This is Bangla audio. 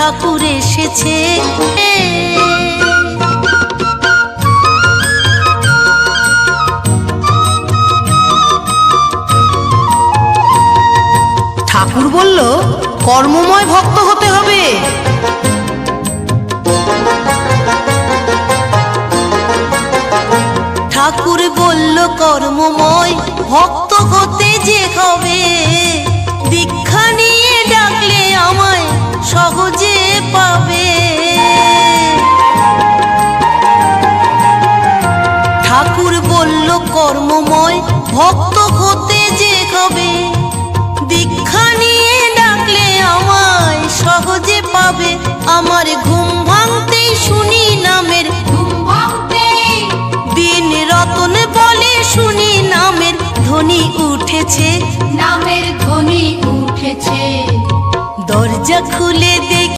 ঠাকুর এসেছে। ঠাকুর বলল কর্মময় ভক্ত হতে হবে। ঠাকুর বলল কর্মময় ভক্ত হতে যে হবে, দীক্ষা নিয়ে ডাকলে আমায় সহজে পাবে। ঠাকুর বলল কর্মময় ভক্ত হতে যে হবে, দীক্ষা নিয়ে ডাকলে আমায় সহজে পাবে। আমার ঘুম ভাঙতেই শুনি নামের, দিন রতন বলে শুনি নামের ধ্বনি উঠেছে, নামের ধ্বনি উঠেছে। দরজা খুলে দেখ